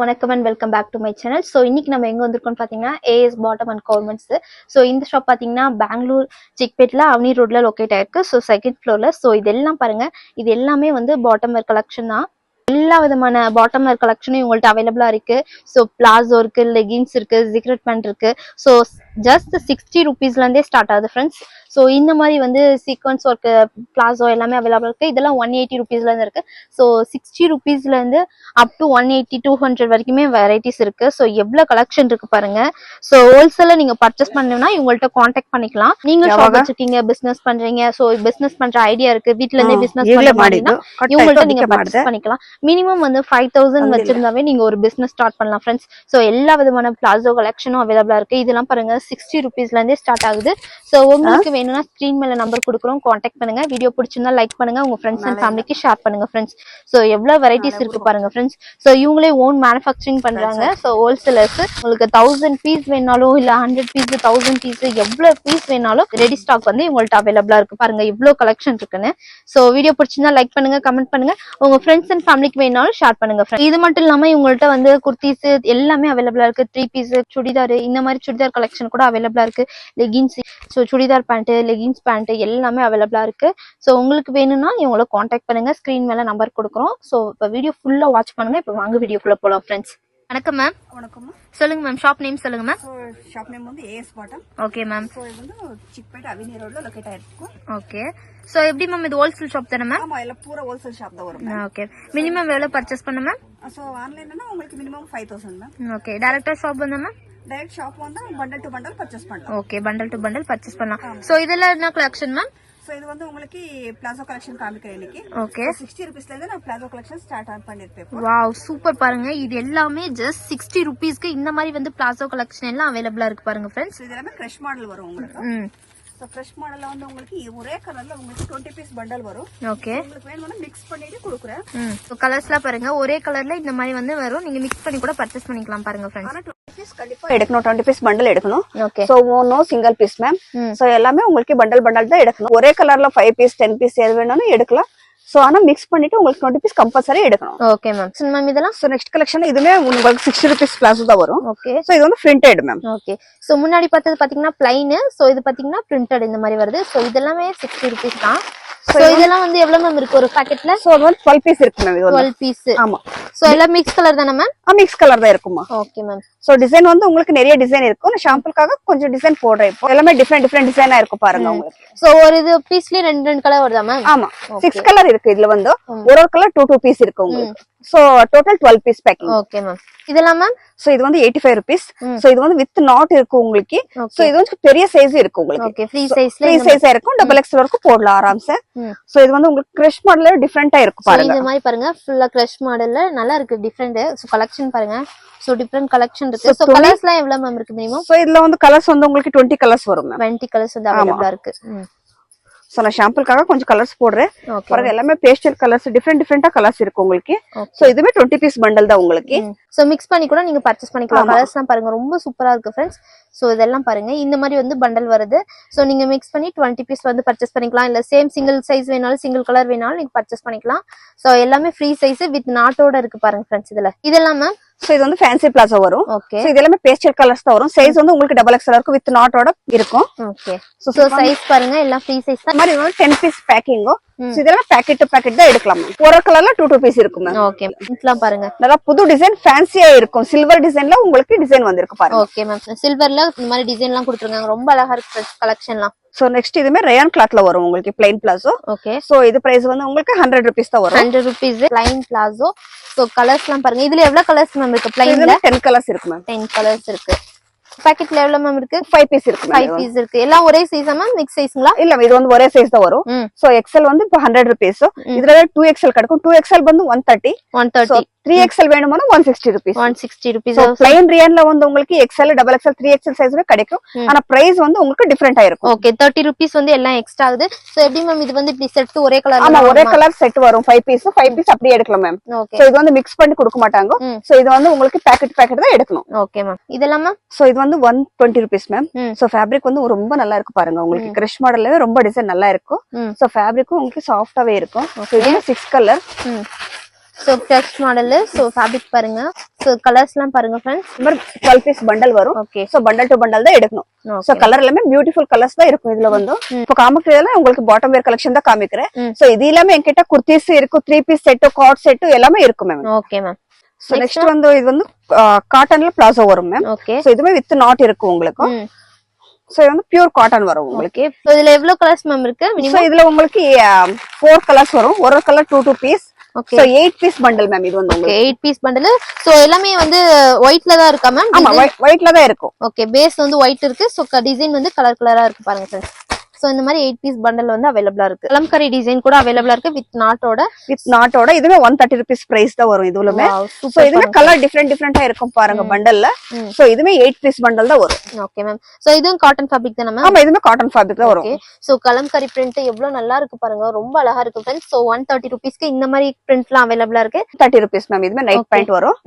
வணக்கம் and welcome back to my channel. So இன்னைக்கு நம்ம எங்கே வந்திருக்கோம்னு பார்த்தீங்கன்னா AS bottom and garments. So இந்த ஷாப் பார்த்தீங்கன்னா பெங்களூர் சிக்பேட்டில் அவனி ரோட்ல லொக்கேட் ஆயிருக்கு. ஸோ செகண்ட் ஃப்ளோரில். ஸோ இதெல்லாம் பாருங்க, இது எல்லாமே வந்து பாட்டம் வேர் கலெக்ஷன் தான். எல்லா விதமான பாட்டம் வேர் கலெக்ஷனும் உங்கள்கிட்ட அவைலபிளா இருக்கு. ஸோ பிளாசோ இருக்கு, லெகின்ஸ் இருக்கு, ஜிக்ரெட் பேண்ட் இருக்கு. ஸோ ஜஸ்ட் 60 rupeesலேருந்தே ஸ்டார்ட் ஆகுது ஃப்ரெண்ட்ஸ். ஸோ இந்த மாதிரி வந்து சீக்வன்ஸ் ஒர்க்கு பிளாசோ எல்லாமே அவைலபிள் இருக்கு. இதெல்லாம் 180 rupeesலேருந்து இருக்கு. ஸோ 60 rupeesலேருந்து அப் டு 180 200 வரைக்குமே வெரைட்டிஸ் இருக்கு. ஸோ எவ்வளோ கலெக்ஷன் இருக்கு பாருங்க. ஸோ ஹோல்சேல நீங்க பர்ச்சேஸ் பண்ணணும்னா இவங்கள்ட்ட காண்டாக்ட் பண்ணிக்கலாம். நீங்க ஷாப் வச்சிருக்கீங்க, பிசினஸ் பண்றீங்க, ஸோ பிசினஸ் பண்ற ஐடியா இருக்கு, வீட்ல இருந்தே பிசினஸ் பண்ற மாதிரினா இவங்கள்ட்ட நீங்க பர்ச்சேஸ் பண்ணிக்கலாம். மினிமம் வந்து 5000 வச்சிருந்தாவே நீங்க ஒரு பிசினஸ் ஸ்டார்ட் பண்ணலாம் ஃப்ரெண்ட்ஸ். ஸோ எல்லா விதமான பிளாசோ கலெக்ஷனும் அவைலபிளா இருக்கு. இதெல்லாம் பாருங்க 60 rupeesலேருந்தே ஸ்டார்ட் ஆகுது. ஸோ உங்களுக்கு வேணும்னா ஸ்கிரீன் மேல நம்பர் கொடுக்குறோம், காண்டாக்ட் பண்ணுங்க. வீடியோ பிடிச்சிருந்தா லைக் பண்ணுங்க, உங்க ஃப்ரெண்ட்ஸ் அண்ட் ஃபேமிலிக்கு ஷேர் பண்ணுங்க ஃப்ரெண்ட்ஸ். ஸோ எவ்வளவு வெரைட்டிஸ் இருக்கு பாருங்க ஃப்ரெண்ட்ஸ். ஸோ இவங்களே ஓன் மேனுஃபேக்சரிங் பண்றாங்க. ஸோ ஹோல்சேலர்ஸ் உங்களுக்கு 1000 பீஸ் வேணாலும் இல்ல 100 பீஸ் 1000 பீஸ் எவ்வளவு பீஸ் வேணாலும் ரெடி ஸ்டாக் வந்து இவங்கள்ட்ட அவைலபிளா இருக்கு. பாருங்க இவ்வளவு கலெக்ஷன் இருக்குன்னு. ஸோ வீடியோ பிடிச்சிருந்தா லைக் பண்ணுங்க, கமெண்ட் பண்ணுங்க, உங்க ஃப்ரெண்ட்ஸ் அண்ட் ஃபேமிலிக்கு வேணாலும் ஷேர் பண்ணுங்க. இது மட்டும் இல்லாம இவங்கள்ட்ட வந்து குர்த்திஸ் எல்லாமே அவைலபிளா இருக்கு. 3 பீஸ் சுடிதார், இந்த மாதிரி சுடிதார் கலெக்ஷன் கூட அவைலபிளா இருக்கு. Leggings, so churidar pant, leggings pant எல்லாமே அவைலபிளா இருக்கு. ஸோ உங்களுக்கு வேணும்னா இவங்களை காண்டாக்ட் பண்ணுங்க, ஸ்கிரீன் மேல நம்பர் கொடுக்குறோம். ஸோ இப்போ வீடியோ ஃபுல்லா வாட்ச் பண்ணுங்க. இப்போ வாங்க வீடியோக்குள்ள போலாம் ஃப்ரெண்ட்ஸ். வணக்கம் மேம். வணக்கம் மேம். சொல்லுங்க மேம், ஷாப் நேம் சொல்லுங்க மேம். ஷாப் நேம் வந்து as bottom. Okay ma'am. So இது வந்து சிக்பேட் அவனி ரோட்ல லொகேட் ஆயிருக்கு. ஓகே. சோ எப்படி மேம் இது ஹோல்சேல் ஷாப் தானே மேம்? ஆமா, எல்லாம் பூரா ஹோல்சேல் ஷாப் தான் வரும். ஓகே. மினிமம் எவ்வளவு பர்ச்சேஸ் பண்ண மேம்? சோ ஆன்லைன்லனா உங்களுக்கு மினிமம் 5000 மேம். ஓகே. டைரக்டா ஷாப் வந்தா மேம்? டைரக்ட் ஷாப் வந்தா பண்டல் டு பண்டல் பர்ச்சேஸ் பண்ணலாம். Okay, bundle to bundle purchase பண்ணலாம். சோ இதெல்லாம் என்ன கலெக்ஷன் மேம்? சோ இது வந்து உங்களுக்கு பிளாசோ கலெக்ஷன் காமிக்கிறேன் இன்னைக்கு. ஓகே. 60 rupeesல இருந்து நான் பிளாசோ கலெக்ஷன் ஸ்டார்ட் ஆன் பண்ணிருப்பேன். Wow, super. பாருங்க இது எல்லாமே ஜஸ்ட் 60 rupeesக்கு இந்த மாதிரி வந்து பிளாசோ கலெக்ஷன் எல்லாம் அவைலபிளா இருக்கு பாருங்க ஃப்ரெண்ட்ஸ். இது எல்லாமே கிரஷ் மாடல் வரும் உங்களுக்கு. சோ ஃப்ரெஷ் மாடல்ல வந்து உங்களுக்கு ஒரே கலர்ல உங்களுக்கு 20 பீஸ் பண்டல் வரும். ஓகே. உங்களுக்கு வேணும்னா மிக்ஸ் பண்ணிட்டு கொடுக்குறேன். சோ கலர்ஸ்லாம் பாருங்க ஒரே கலர்ல இந்த மாதிரி வந்து வரும். நீங்க மிக்ஸ் பண்ணி கூட பர்ச்சேஸ் பண்ணிக்கலாம் பாருங்க ஃப்ரெண்ட்ஸ். ஆனா 20 பீஸ் கண்டிப்பா எடுக்கணும். 20 பீஸ் பண்டல் எடுக்கணும். Okay. So no single piece ma'am. So எல்லாமே உங்களுக்கு பண்டல் பண்டல் தான் எடுக்கணும். ஒரே கலர்ல 5 பீஸ் 10 பீஸ் எது வேணாலும் எடுக்கலாம். சோ ஆனா மிக்ஸ் பண்ணிட்டு உங்களுக்கு 20 பீஸ் கம்பல்சரி எடுக்கணும். Okay ma'am. சோ மேம் இதெல்லாம் சோ நெக்ஸ்ட் கலெக்ஷன் இதுமே உங்களுக்கு 60 rupees பிளாசோ தான் வரும். ஓகே. சோ இது வந்து பிரிண்டட் மேம். ஓகே. சோ முன்னாடி பார்த்தது பாத்தீங்கன்னா பிளைன், சோ இது பாத்தீங்கன்னா பிரிண்டட் இந்த மாதிரி வருது. சோ இதெல்லாமே 60 rupees தான். சோ இதெல்லாம் வந்து எவ்வளவு மேம் இருக்கு ஒரு பாக்கெட்ல? சோ அது வந்து 12 பீஸ் இருக்கு மேம். இது 12 பீஸ். ஆமா. சோ எல்லாம் மிக்ஸ் கலர் தானே மேம்? மிக்ஸ் கலர் தான் இருக்குமா. Okay ma'am. சோ டிசைன் வந்து உங்களுக்கு நிறைய டிசைன் இருக்கும். நான் ஷாம்பிளுக்காக கொஞ்சம் டிசைன் போடுறேன். இப்போ எல்லாமே டிஃபரெண்ட் டிசைனா இருக்கும் பாருங்க உங்களுக்கு. சோ ஒரு இது பீஸ்லயே ரெண்டு கலர் வருதா மேம்? ஆமா, 6 கலர் இருக்கு. இதுல வந்து ஒரு கலர் 2 பீஸ் இருக்கு உங்களுக்கு. So total 12 piece packing. Okay ma'am. இதெல்லாம் மேம் சோ இது வந்து 85 rupees. சோ இது வந்து வித் நாட் இருக்கு உங்களுக்கு. சோ இது வந்து பெரிய சைஸ் இருக்கு உங்களுக்கு. ஓகே. ஃப்ரீ சைஸ்ல ஃப்ரீ சைஸா இருக்கும். டபுள் எக்ஸ்எல் வரைக்கும் போடலாம் ஆராம்சே. சோ இது வந்து உங்களுக்கு கிரஷ் மாடல்ல டிஃபரெண்டா இருக்கு பாருங்க. இந்த மாதிரி பாருங்க ஃபுல்லா கிரஷ் மாடல்ல நல்லா இருக்கு. டிஃபரெண்ட். சோ கலெக்ஷன் பாருங்க. சோ டிஃபரெண்ட் கலெக்ஷன் இருக்கு. சோ கலர்ஸ்லாம் எவ்வளவு மேம் இருக்கு மினிமம்? சோ இதுல வந்து கலர்ஸ் வந்து உங்களுக்கு 20 கலர்ஸ் வரும் மேம். 20 கலர்ஸ் வந்து அவைலபிளா இருக்கு. சோ நான் ஷாம்பிளுக்காக கொஞ்சம் கலர்ஸ் போடுறேன். பாருங்க எல்லாமே பேஸ்டல் கலர்ஸ் டிஃபரெண்டா கலர்ஸ் இருக்கு உங்களுக்கு. சோ இதுமே 20 பீஸ் பண்டல் தான் உங்களுக்கு. சோ மிக்ஸ் பண்ணி கூட நீங்க பர்ச்சேஸ் பண்ணிக்கலாம். கலர்ஸ்லாம் பாருங்க ரொம்ப சூப்பரா இருக்கு ஃப்ரெண்ட்ஸ். சோ இதெல்லாம் பாருங்க இந்த மாதிரி வந்து பண்டல் வருது. சோ நீங்க மிக்ஸ் பண்ணி 20 பீஸ் வந்து பர்ச்சேஸ் பண்ணிக்கலாம். இல்ல சேம் சிங்கிள் சைஸ் வேணாலும் சிங்கிள் கலர் வேணாலும் நீங்க பர்ச்சேஸ் பண்ணிக்கலாம். சோ எல்லாமே ஃப்ரீ சைஸ் வித் நாட்டோட இருக்கு பாருங்க ஃப்ரெண்ட்ஸ். இதெல்லாம் மேம் சோ இது வந்து ஃபேன்சி பிளாசோ வரும். ஓகே. சோ இது எல்லாமே பேஸ்டல் கலர்ஸ் தான் வரும். சைஸ் வந்து உங்களுக்கு டபுள் எக்ஸ்எல் வரைக்கும் வித் நாட்டோட இருக்கும். ஓகே. சோ சைஸ் பாருங்க எல்லாம் ஃப்ரீ சைஸ் தான். மாதிரி 10 பீஸ் பேக்கிங். சோ இதெல்லாம் பாக்கெட் டு பாக்கெட் தான் எடுக்கலாம். ஒரு கலர்ல 2 பீஸ் இருக்கும் மேம். ஓகே. இதெல்லாம் பாருங்க நல்லா புது டிசைன் ஃபேன்சியா இருக்கும். சில்வர் டிசைன்ல உங்களுக்கு டிசைன் வந்திருக்கு பாருங்க. Okay ma'am. சில்வர்ல இந்த மாதிரி டிசைன்லாம் கொடுத்திருக்காங்க. ரொம்ப அழகா இருக்கு கலெக்ஷன்லாம். சோ நெக்ஸ்ட் இதுமே ரயான் கிளாத்ல வரும் உங்களுக்கு பிளைன் பிளாசோ. ஓகே. சோ இது பிரைஸ் வந்து உங்களுக்கு 100 rupees தான் வரும். 100 rupees பிளைன் பிளாசோ. சோ கலர்ஸ்லாம் பாருங்க. இதுல எவ்வளவு கலர்ஸ் மேம் இருக்கு? பிளைன்ல 10 கலர்ஸ் இருக்கு மேம். 10 கலர்ஸ் இருக்கு. பாக்கெட்ல எவ்வளவு மேம் இருக்கு? 5 பீஸ் இருக்கு மேம். 5 பீஸ் இருக்கு. எல்லாம் ஒரே சைஸா மேம்? மிக்ஸ் சைஸ்ங்களா? இல்ல இது வந்து ஒரே சைஸ் தான் வரும். சோ எக்ஸ்எல் வந்து இப்ப 100 rupees. இதுல 2XL கிடைக்கும். 2XL வந்து 130. 130. 3XL வேணும்னா 160 rupees. 160 rupees. பிளைன் ரியான்ல வந்து உங்களுக்கு XL, XXL, 3XL சைஸ்ல கிடைக்கும். ஆனா பிரைஸ் வந்து உங்களுக்கு டிஃபரெண்டா இருக்கும். ஓகே. 30 rupees வந்து எல்லாம் எக்ஸ்ட்ரா ஆகுது. சோ எப்படி மேம் இது வந்து இப்படி செட் ஒரே கலர்? ஆமா, ஒரே கலர் செட் வரும். 5 பீஸ் அப்படியே எடுக்கலாம் மேம். ஓகே. சோ இது வந்து மிக்ஸ் பண்ணி கொடுக்க மாட்டாங்க. சோ இது வந்து உங்களுக்கு பாக்கெட் தான் எடுக்கணும். Okay ma'am. இதெல்லாம் மேம் சோ இது வந்து 120 rupees மேம். சோ ஃபேப்ரிக் வந்து ரொம்ப நல்லா இருக்கு பாருங்க உங்களுக்கு. கிரஷ் மாடல்ல ரொம்ப டிசைன் நல்லா இருக்கும். சோ ஃபேப்ரிக்கும் உங்களுக்கு சாஃப்டாவே இருக்கும். சோ இது 6 colour. So fresh model. So fabric பாருங்க. சோ கலர்ஸ்லாம் பாருங்க ஃப்ரெண்ட்ஸ். இந்த மாதிரி 12 பீஸ் பண்டல் வரும். Okay. So bundle to bundle தான் எடுக்கணும். சோ கலர் எல்லாமே பியூட்டிஃபுல் கலர்ஸ் தான் இருக்கும் இதுல வந்து. இப்போ காமிக்கிறதுல உங்களுக்கு பாட்டம் வேர் கலெக்ஷன் தான் காமிக்கிறேன். சோ இது எல்லாமே என்கிட்ட குர்த்திஸ் இருக்கும், 3 பீஸ் செட், காட் செட் எல்லாமே இருக்கும் ma'am. Okay ma'am. So next வந்து இது வந்து காட்டன்ல பிளாசோ வரும் மேம். ஓகே. சோ இதுமே வித் நாட் இருக்கும் உங்களுக்கு. சோ இது வந்து பியூர் காட்டன் வரும் உங்களுக்கு. ஓகே. சோ இதுல எவ்வளவு கலர்ஸ் மேம் இருக்கு? சோ இதுல உங்களுக்கு 4 கலர்ஸ் வரும். ஒரு colour 2 piece. Okay. So 8 piece bundle ma'am இது வந்து உங்களுக்கு. 8 பீஸ் பண்டல். சோ எல்லாமே வந்து ஒயிட்ல தான் இருக்கா மேம்? ஆமா, ஒயிட்ல தான் இருக்கும். ஓகே. பேஸ் வந்து ஒயிட் இருக்கு. சோ டிசைன் வந்து கலர் கலரா இருக்கு பாருங்க ஃப்ரெண்ட்ஸ். சோ இந்த மாதிரி 8 பீஸ் பண்டல் வந்து அவைலபிளா இருக்கு. கலம்கரி டிசைன் கூட அவைலபிளா இருக்கு வித் நாட்டோட. இதுவே 130 rupees பிரைஸ் தான் வரும் இதுலமே. சோ இதுவே கலர் டிஃபரெண்டா இருக்கும் பாருங்க பண்டல்ல. சோ இதுவே 8 பீஸ் பண்டல் தான் வரும். Okay ma'am. சோ இதுவும் காட்டன் ஃபேப்ரிக் தான மேம்? ஆமா, இதுமே காட்டன் ஃபேப்ரிக் தான் வரும். ஓகே. சோ கலம்கரி பிரிண்ட் எவ்வளவு நல்லா இருக்கு பாருங்க. ரொம்ப அழகா இருக்கு फ्रेंड्स. சோ 130 rupeesக்கு இந்த மாதிரி பிரிண்ட்லாம் அவைலபிளா இருக்கு. 30 rupees மேம். இதுமே நைட் பாயிண்ட் வரும்.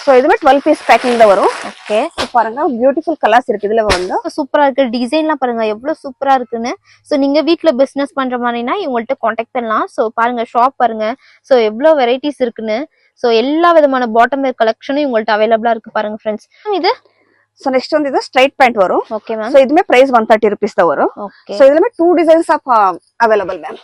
சோ இதுமே 12 பீஸ் பேக்கிங் தான் வரும். ஓகே. பாருங்க பியூட்டிஃபுல் கலர்ஸ் இருக்கு இதுல வந்து. சூப்பரா இருக்கு. டிசைன்லாம் பாருங்க எவ்வளவு சூப்பரா இருக்குன்னு. சோ நீங்க வீட்ல பிசினஸ் பண்ற மாதிரினா இவங்கள்ட்ட கான்டாக்ட் பண்ணலாம். சோ பாருங்க ஷாப் பாருங்க. சோ எவ்வளவு வெரைட்டிஸ் இருக்குன்னு. சோ எல்லா விதமான பாட்டம் வேர் கலெக்ஷனும் இவங்கள்ட்ட அவைலபிளா இருக்கு பாருங்க फ्रेंड्स. இது சோ நெக்ஸ்ட் வந்து இது ஸ்ட்ரைட் பேண்ட் வரும். Okay ma'am. சோ இதுமே பிரைஸ் 130 rupees தான் வரும். ஓகே. சோ இதுலமே 2 designs of available ma'am.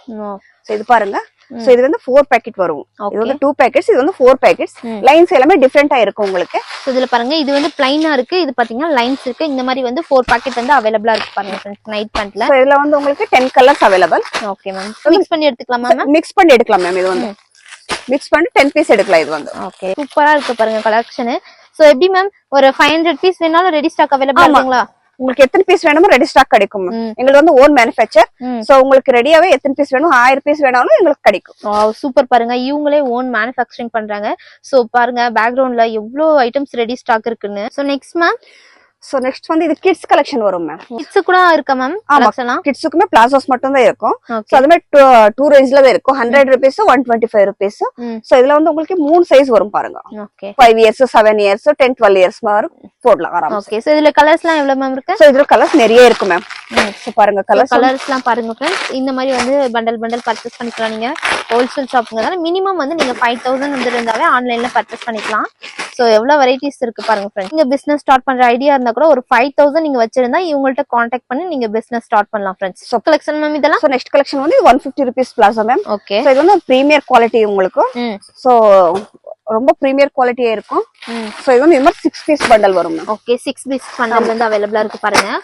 So இது பாருங்க. சோ இது வந்து 4 பாக்கெட் வரும். இது வந்து 2 பாக்கெட்ஸ், இது வந்து 4 பாக்கெட்ஸ். லைன்ஸ் எல்லாமே டிஃபரெண்டா இருக்கும் உங்களுக்கு. சோ இதுல பாருங்க இது வந்து பிளைனா இருக்கு. இது பாத்தீங்கன்னா லைன்ஸ் இருக்கு. இந்த மாதிரி வந்து 4 பாக்கெட் வந்து அவைலபிளா இருக்கு பாருங்க फ्रेंड्स நைட் பேண்ட்ல. சோ இதுல வந்து உங்களுக்கு 10 colours available. Okay ma'am. Mix பண்ணி எடுத்துக்கலாமா மேம்? மிக்ஸ் பண்ணி எடுக்கலாம் மேம். இது வந்து மிக்ஸ் பண்ணி 10 பீஸ் எடுக்கலாம் இது வந்து. ஓகே. சூப்பரா இருக்கு பாருங்க கலெக்ஷன். சோ எப்படி மேம் ஒரு 500 பீஸ் வேணாலும் ரெடி ஸ்டாக் அவைலபிளா இருக்குங்களா? உங்களுக்கு எத்தனை பீஸ் வேணுமோ ரெடி ஸ்டாக் கிடைக்கும். எங்களுக்கு வந்து ஓன் மேனுஃபேக்சர். சோ உங்களுக்கு ரெடியாவே எத்தனை பீஸ் வேணும், 1000 பீஸ் வேணாலும் எங்களுக்கு கிடைக்கும். சூப்பர் பாருங்க. இவங்களே ஓன் மேனுஃபேக்சரிங் பண்றாங்க. சோ பாருங்க பேக்ரவுண்ட்ல எவ்வளவு ஐட்டம்ஸ் ரெடி ஸ்டாக் இருக்குன்னு. So next ma'am. So next வந்து இது கிட்ஸ் கலெக்ஷன் வரும் மேம். கிட்ஸ் கூட இருக்கா மேம்? ஆமா, கிட்ஸ்க்குமே பிளாசோஸ் மட்டும் தான் இருக்கும். சோ அதுமே 2 ரேஞ்ச்ல தான் இருக்கும். 100 rupees, 125 rupees. சோ இதுல வந்து உங்களுக்கு 3 சைஸ் வரும் பாருங்க. ஓகே. 5 years, 7 years, 10, 12 years மாதிரி போடலாம் ஆராமா. ஓகே. சோ இதுல கலர்ஸ்லாம் எவ்வளவு மேம் இருக்கு? சோ இதுல கலர்ஸ் நிறைய இருக்கு மேம். சோ பாருங்க கலர்ஸ்லாம் பாருங்க फ्रेंड्स. இந்த மாதிரி வந்து பண்டல் பர்ச்சேஸ் பண்ணிக்கலாம். நீங்க ஹோல்சேல் ஷாப்ங்கறதால மினிமம் வந்து நீங்க 5000 வந்து இருந்தாவே ஆன்லைன்ல பர்ச்சேஸ் பண்ணிக்கலாம். சோ எவ்வளவு வெரைட்டிஸ் இருக்கு பாருங்க फ्रेंड्स. நீங்க பிசினஸ் ஸ்டார்ட் பண்ற ஐடியா இருந்தா கூட ஒரு 5000 நீங்க வச்சிருந்தா இவங்கள்ட்ட கான்டாக்ட் பண்ணி நீங்க பிசினஸ் ஸ்டார்ட் பண்ணலாம் फ्रेंड्स. சோ கலெக்ஷன் மேம் இதெல்லாம். சோ நெக்ஸ்ட் கலெக்ஷன் வந்து 150 rupees palazzo ma'am. Okay. So இது வந்து பிரீமியர் குவாலிட்டி உங்களுக்கு. சோ ரொம்ப பிரீமியர் குவாலிட்டியா இருக்கும். சோ இது வந்து இந்த மாதிரி 6 பீஸ் பண்டல் வரும் மேம். ஓகே. 6 பீஸ் பண்டல் வந்து அவைலபிளா இருக்கு பாருங்க.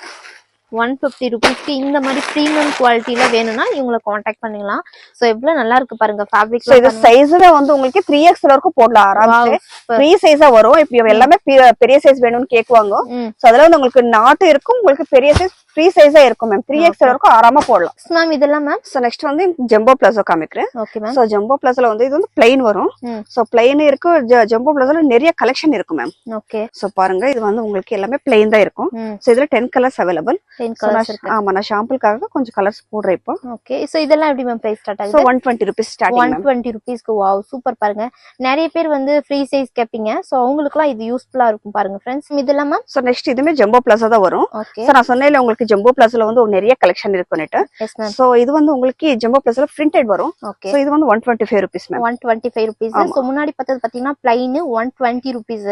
150 rupeesக்கு இந்த மாதிரி பிரீமியம் குவாலிட்டில வேணும்னா இவங்களை கான்டாக்ட் பண்ணிக்கலாம். சோ எவ்வளவு நல்லா இருக்கு பாருங்க ஃபேப்ரிக். சோ இது சைஸ்ல வந்து உங்களுக்கு 3XL வரைக்கும் போடலாம் ஆராமவே. ஃப்ரீ சைஸா வரும். இப்போ எல்லாமே பெரிய சைஸ் வேணும்னு கேக்குவாங்க. சோ அதெல்லாம் வந்து உங்களுக்கு நாட் இருக்கும். உங்களுக்கு பெரிய சைஸ் ஃப்ரீ சைஸா இருக்கும் மேம். 3XL வரைக்கும் ஆராமா போடலாம் மேம். இதெல்லாம் மேம். சோ நெக்ஸ்ட் வந்து ஜம்போ பிளாசோ காமிக்கிறேன். Okay ma'am. சோ ஜம்போ பிளாசோல வந்து இது வந்து பிளைன் வரும். சோ பிளைன் இருக்கு. ஜம்போ பிளாசோல நிறைய கலெக்ஷன் இருக்கு மேம். ஓகே. சோ பாருங்க இது வந்து உங்களுக்கு எல்லாமே பிளைன் தான் இருக்கும். சோ இதுல 10 கலர்ஸ் அவைலபிள். 10 கலர்ஸ் இருக்கு. ஆமா, நான் சாம்பிளுக்காக கொஞ்சம் கலர்ஸ் போடுறேன் இப்போ. ஓகே. சோ இதெல்லாம் எப்படி மேம் பிரைஸ் ஸ்டார்ட் ஆகுது? So 120 rupees starting ma'am. 120 rupeesக்கு. வாவ் சூப்பர் பாருங்க. நிறைய பேர் வந்து ஃப்ரீ சைஸ் கேப்பீங்க. சோ அவங்களுக்குலாம் இது யூஸ்ஃபுல்லா இருக்கும் பாருங்க फ्रेंड्स. இதெல்லாம் மேம். சோ நெக்ஸ்ட் இதுமே ஜம்போ பிளாசோ தான் வரும். ஓகே. சோ நான் சொன்னேன்ல உங்களுக்கு ஜம்போ பிளாசோல வந்து நிறைய கலெக்ஷன் இருக்குன்னு. Yes ma'am. சோ இது வந்து உங்களுக்கு ஜம்போ பிளாசோல பிரிண்டட் வரும். ஓகே. சோ இது வந்து 125 rupees மேம். 125 rupees. சோ முன்னாடி பார்த்தது பாத்தீங்கன்னா plain 120 rupees.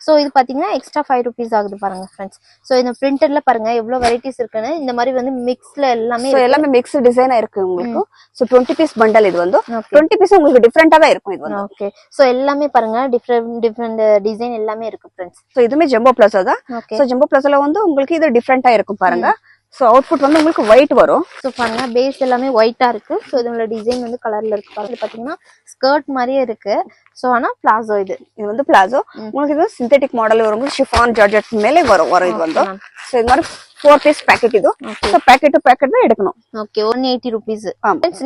சோ இது பாத்தீங்கன்னா எக்ஸ்ட்ரா 5 rupees ஆகுது பாருங்க फ्रेंड्स. சோ இந்த பிரிண்டட்ல பாருங்க எவ்வளவு வெரைட்டிஸ் இருக்குன்னு. இந்த மாதிரி வந்து மிக்ஸ்ல எல்லாமே சோ எல்லாமே மிக்ஸ் டிசைனா இருக்கு உங்களுக்கு. சோ 20 பீஸ் பண்டல் இது வந்து 20 பீஸ் உங்களுக்கு டிஃபரெண்டா தான் இருக்கும் இது வந்து. ஓகே. சோ எல்லாமே பாருங்க டிஃபரெண்ட் டிசைன் எல்லாமே இருக்கு फ्रेंड्स. சோ இதுமே ஜம்போ பிளாசோ தான். சோ ஜம்போ பிளாசோல வந்து உங்களுக்கு இது டிஃபரெண்டா இருக்கும் பாருங்க. சோ அவுட்புட் வந்து உங்களுக்கு ஒயிட் வரும். சோ பாருங்க பேஸ் எல்லாமே ஒயிட்டா இருக்கு. சோ இதோட டிசைன் வந்து கலர்ல இருக்கு பாருங்க. பாத்தீங்கன்னா ஸ்கர்ட் மாதிரியே இருக்கு. சோ ஆனா பிளாசோ இது வந்து பிளாசோ. உங்களுக்கு இது சிந்தெடிக் மாடல் வரும். ஷிஃபான் ஜார்ஜெட் மேலே வரும் இது வந்து. சோ இது மாதிரி 4 பீஸ் பாக்கெட் இது. சோ பாக்கெட் டு பாக்கெட் தான் எடுக்கணும். ஓகே. 180 rupees.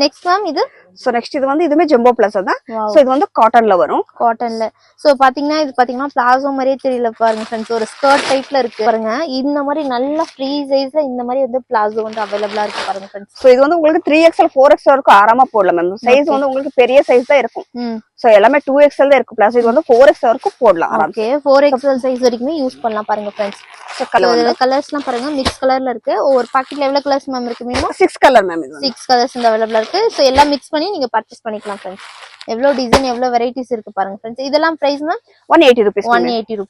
நெக்ஸ்ட் மேம் இது. சோ நெக்ஸ்ட் இது வந்து இதுமே ஜம்போ பிளாசோ தான். சோ இது வந்து காட்டன்ல வரும். காட்டன்ல. சோ பாத்தீங்கன்னா இது பாத்தீங்கன்னா பிளாசோ மாதிரியே தெரியல பாருங்க फ्रेंड्स. ஒரு ஸ்கர்ட் டைப்ல இருக்கு பாருங்க. இந்த மாதிரி நல்ல ஃப்ரீ சைஸ்ல இந்த மாதிரி வந்து பிளாசோ வந்து அவைலபிளா இருக்கு பாருங்க फ्रेंड्स. சோ இது வந்து உங்களுக்கு 3XL 4XL வரைக்கும் ஆராமா போடலாம் மேம். சைஸ் வந்து உங்களுக்கு பெரிய சைஸ் தான் இருக்கும். சோ எல்லாமே 2XL தான் இருக்கும். பிளஸ் இது வந்து 4XL வரைக்கும் போடலாம். ஓகே. 4XL சைஸ் வரைக்குமே யூஸ் பண்ணலாம் பாருங்க फ्रेंड्स. கலர்ஸ்லாம் பாருங்க மிக்ஸ் கலர்ல இருக்கு. ஒவ்வொரு பாக்கெட்ல எவ்வளவு கலர்ஸ் மேம் இருக்கு? Minimum 6 colour ma'am. இது 6 கலர்ஸ் இந்த அவைலபிளா இருக்கு. சோ எல்லாம் மிக்ஸ் பண்ணி நீங்க பர்ச்சேஸ் பண்ணிக்கலாம் ஃப்ரெண்ட்ஸ். எவ்வளவு டிசைன் எவ்வளவு வெரைட்டிஸ் இருக்கு பாருங்க ஃப்ரெண்ட்ஸ். இதெல்லாம் பிரைஸ் மேம் 180 rupees. 180 rupees.